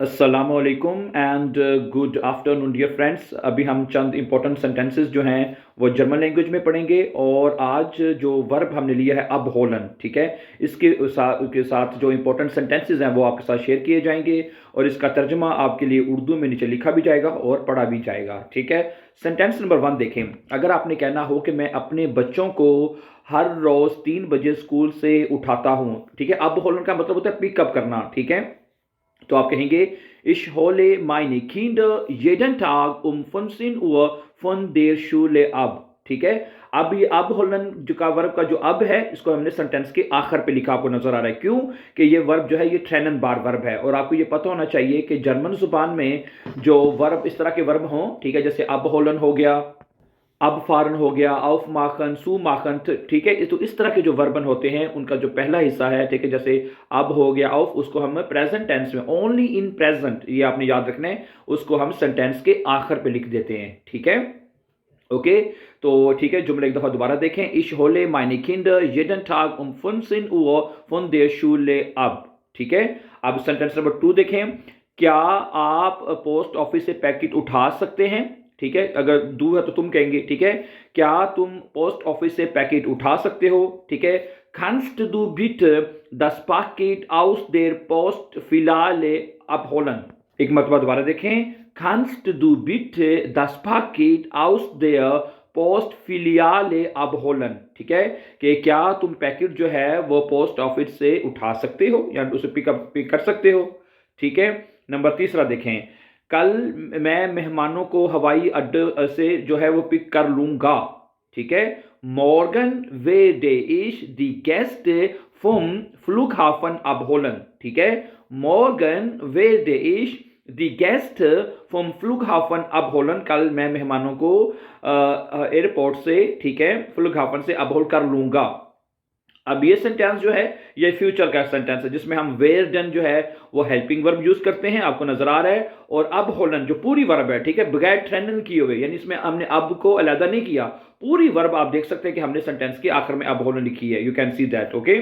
अस्सलामुअलैकुम and good afternoon dear friends. अभी हम चंद इंपॉर्टेंट सेंटेंसेस जो हैं वो जर्मन लैंग्वेज में पढ़ेंगे। और आज जो वर्ब हमने लिया है अब होलन, ठीक है, के साथ जो इंपॉर्टेंट सेंटेंसेस हैं वो आपके साथ शेयर किए जाएंगे और इसका तर्जमा आपके लिए उर्दू में नीचे लिखा भी जाएगा और पढ़ा भी जाएगा, ठीक है। सेंटेंस नंबर 1 देखें। अगर आपने कहना हो कि मैं अपने बच्चों को हर रोज़ 3 बजे स्कूल से उठाता हूँ, ठीक है, अब होलन का मतलब होता है पिकअप करना, ठीक है। तो आप कहेंगे Ich hole meine Kinder jeden Tag um 15 Uhr von der Schule ab। ठीक है। अब ये अब होलन जो का वर्ब का जो अब है इसको हमने सेंटेंस के आखिर पे लिखा, आपको नजर आ रहा है क्यों कि ये वर्ब जो है ये ट्रेनन बार वर्ब है। और आपको ये पता होना चाहिए कि जर्मन जुबान में जो वर्ब इस तरह के वर्ब हों, ठीक है, जैसे अब होलन हो गया, अब फारन हो गया, आउफ माखन, सू माखन, ठीक है। तो इस तरह के जो वर्बन होते हैं उनका जो पहला हिस्सा है, ठीक है, जैसे अब हो गया आउफ, उसको हम प्रेजेंट टेंस में ओनली इन प्रेजेंट, ये आपने याद रखना है, उसको हम सेंटेंस के आखिर पे लिख देते हैं, ठीक है। ओके, तो ठीक है, जुमला एक दफा दोबारा देखें। Ich hole meine Kinder jeden Tag um 15 Uhr von der Schule ab। ठीक है। अब सेंटेंस नंबर 2 देखें। क्या आप पोस्ट ऑफिस से पैकेट उठा सकते हैं? ठीक है, अगर दू है तो तुम कहेंगे, ठीक है, क्या तुम पोस्ट ऑफिस से पैकेट उठा सकते हो? ठीक है। Kannst du bitte das Paket aus der Postfiliale abholen? एक मरतबा दोबारा देखें। Kannst du bitte das Paket aus der Postfiliale abholen? ठीक है, कि क्या तुम पैकेट जो है वो पोस्ट ऑफिस से उठा सकते हो या उसे पिक कर सकते हो, ठीक है। नंबर 3 देखें। कल मैं मेहमानों को हवाई अड्डे से जो है वो पिक कर लूंगा, ठीक है। Morgen werde ich die Gäste vom Flughafen abholen। ठीक है। Morgen werde ich die Gäste vom Flughafen abholen। कल मैं मेहमानों को एयरपोर्ट से, ठीक है, फ्लूगहाफन से अबहोल कर लूंगा। अब ये सेंटेंस जो है ये फ्यूचर का सेंटेंस है जिसमें हम वेयर डन जो है वो हेल्पिंग वर्ब यूज करते हैं, आपको नजर आ रहा है। और अब होलन जो पूरी वर्ब है, ठीक है, बगैर ट्रेनन किए हुए, यानी इसमें हमने अब को अलहदा नहीं किया, पूरी वर्ब आप देख सकते हैं कि हमने सेंटेंस के आखिर में अब होलन लिखी है। You can see that, okay.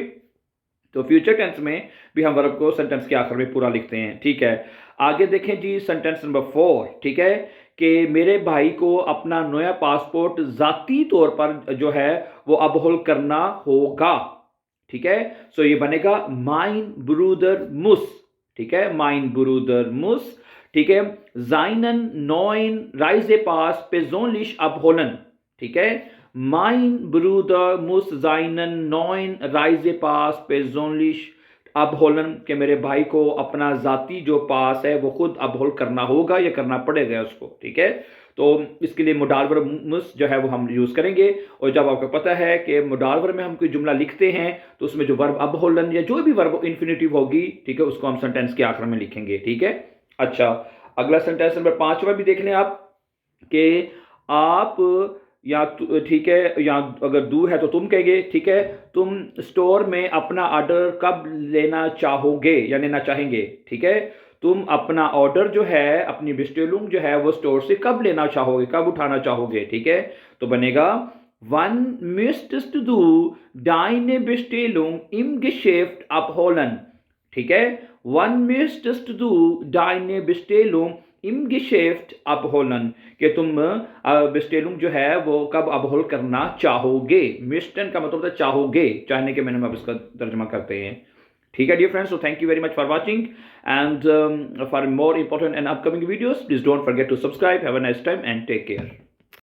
तो फ्यूचर टेंस में भी हम वर्ब को सेंटेंस के आखिर में पूरा लिखते हैं, ठीक है। आगे देखें जी, सेंटेंस नंबर 4, ठीक है, कि मेरे भाई को अपना नया पासपोर्ट जाती तौर पर जो है वो अपहोल करना होगा, ठीक है। सो ये बनेगा माइन ब्रूदर मुस, ठीक है, माइन ब्रूदर मुस, ठीक है, जाइनन नॉइन राइजे पास पेजोनलिश अपहोलन, ठीक है। माइन ब्रूदर मुस जाइनन नॉइन राइजे पास पेजोनलिश अपहोलन, के मेरे भाई को अपना जाती जो पास है वो खुद अपहोल करना होगा या करना पड़ेगा उसको, ठीक है। तो इसके लिए मोडाल वर्ब मुस जो है वो हम यूज करेंगे। और जब आपको पता है कि मोडाल वर्ब में हम कोई जुमला लिखते हैं तो उसमें जो वर्ब अब होलन या जो भी वर्ब इन्फिनेटिव होगी, ठीक है, उसको हम सेंटेंस के आखिर में लिखेंगे, ठीक है। अच्छा, अगला सेंटेंस नंबर 5 भी देख लें आप, कि आप या ठीक है, या अगर दू है तो तुम कहेंगे, ठीक है, तुम स्टोर में अपना ऑर्डर कब लेना चाहोगे या लेना चाहेंगे, ठीक है। तुम अपना ऑर्डर जो है, अपनी बिस्टेलुंग जो है वो स्टोर से कब लेना चाहोगे, कब उठाना चाहोगे, ठीक है। तो बनेगा Wann müsstest du deine Bestellung im Geschäft abholen? ठीक है। Wann müsstest du deine Bestellung im Geschäft abholen? कि तुम बेस्टेलुंग जो है वो कब अपहोल करना चाहोगे। मिस्टन का मतलब होता है चाहोगे, चाहने के मैंने आप इसका तर्जमा करते हैं, ठीक है dear friends. So thank you very much for watching and for more important and upcoming videos please don't forget to subscribe. Have a nice time and take care.